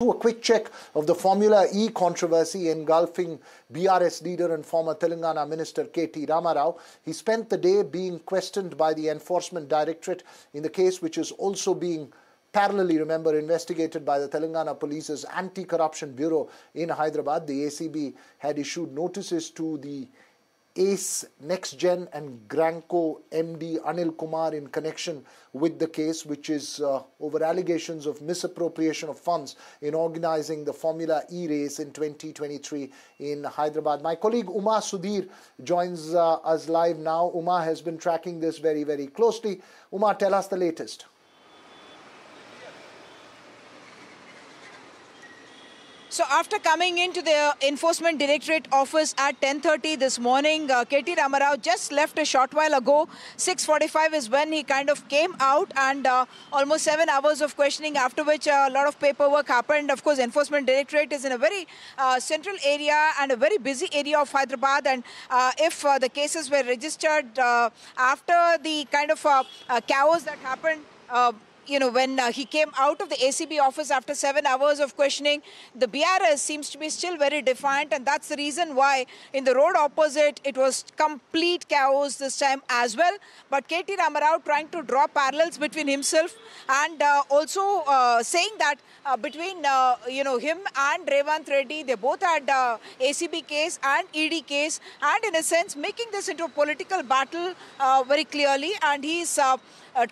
To a quick check of the Formula E controversy engulfing BRS leader and former Telangana Minister K.T. Rama Rao. He spent the day being questioned by the Enforcement Directorate in the case, which is also being parallelly, remember, investigated by the Telangana Police's Anti-Corruption Bureau in Hyderabad. The ACB had issued notices to the ACE NextGen and Granco MD Anil Kumar in connection with the case, which is over allegations of misappropriation of funds in organizing the Formula E race in 2023 in Hyderabad. My colleague Uma Sudhir joins us live now. Uma has been tracking this very, very closely. Uma, tell us the latest. So after coming into the Enforcement Directorate office at 10:30 this morning, K.T. Rama Rao just left a short while ago. 6:45 is when he kind of came out, and almost 7 hours of questioning, after which a lot of paperwork happened. Of course, Enforcement Directorate is in a very central area and a very busy area of Hyderabad, and if the cases were registered after the kind of chaos that happened, when he came out of the ACB office after 7 hours of questioning, the BRS seems to be still very defiant, and that's the reason why in the road opposite it was complete chaos this time as well. But K.T. Rama Rao trying to draw parallels between himself and also saying that between him and Revant Reddy, they both had ACB case and ED case, and in a sense making this into a political battle very clearly, and he's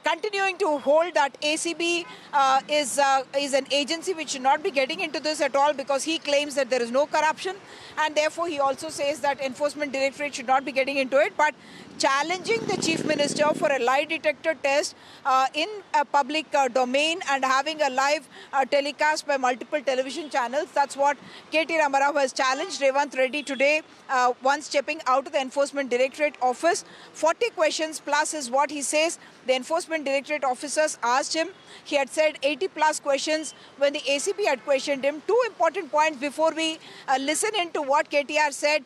continuing to hold that ACB is an agency which should not be getting into this at all, because he claims that there is no corruption, and therefore he also says that Enforcement Directorate should not be getting into it, but challenging the Chief Minister for a lie detector test in a public domain and having a live telecast by multiple television channels. That's what K.T. Rama Rao has challenged Revant Reddy today once stepping out of the Enforcement Directorate office. 40 questions plus is what he says. The Enforcement Directorate officers asked him. He had said 80 plus questions when the ACB had questioned him. Two important points before we listen into what KTR said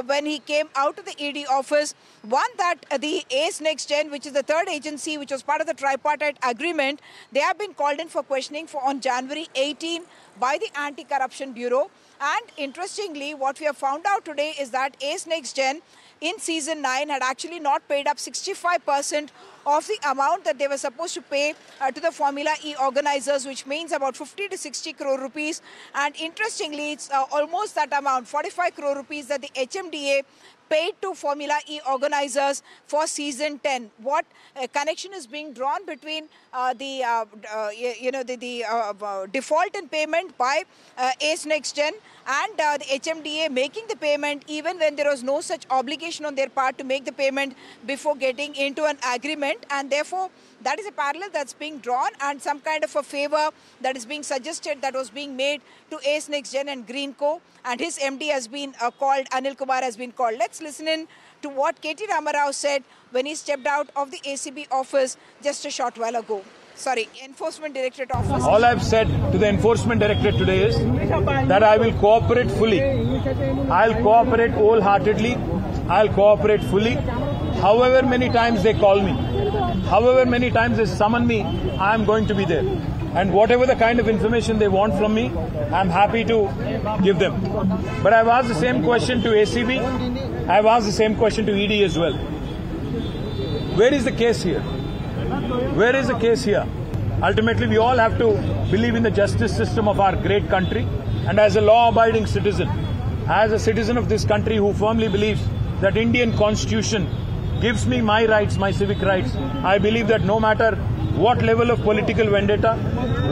when he came out of the ED office. One, that the ACE NextGen, which is the third agency which was part of the tripartite agreement, they have been called in for questioning on January 18 by the Anti-Corruption Bureau. And interestingly, what we have found out today is that ACE NextGen in season 9 had actually not paid up 65% of the amount that they were supposed to pay to the Formula E organizers, which means about 50 to 60 crore rupees. And interestingly, it's almost that amount, 45 crore rupees, that the HMDA paid to Formula E organizers for season 10. What connection is being drawn between the default in payment by ACE NextGen and the HMDA making the payment even when there was no such obligation on their part to make the payment before getting into an agreement, and therefore that is a parallel that's being drawn, and some kind of a favor that is being suggested that was being made to ACE NextGen and Greenco, and his MD has been called, Anil Kumar has been called. Let's listen in to what K.T. Rama Rao said when he stepped out of the ACB office just a short while ago. Sorry, Enforcement Directorate office. All I've said to the Enforcement Directorate today is that I will cooperate fully. I'll cooperate wholeheartedly. I'll cooperate fully. However many times they call me, however many times they summon me, I'm going to be there. And whatever the kind of information they want from me, I'm happy to give them. But I've asked the same question to ACB. I've asked the same question to ED as well. Where is the case here? Where is the case here? Ultimately, we all have to believe in the justice system of our great country. And as a law-abiding citizen, as a citizen of this country who firmly believes that Indian Constitution gives me my rights, my civic rights, I believe that no matter what level of political vendetta,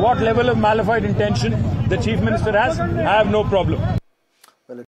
what level of malified intention the Chief Minister has, I have no problem.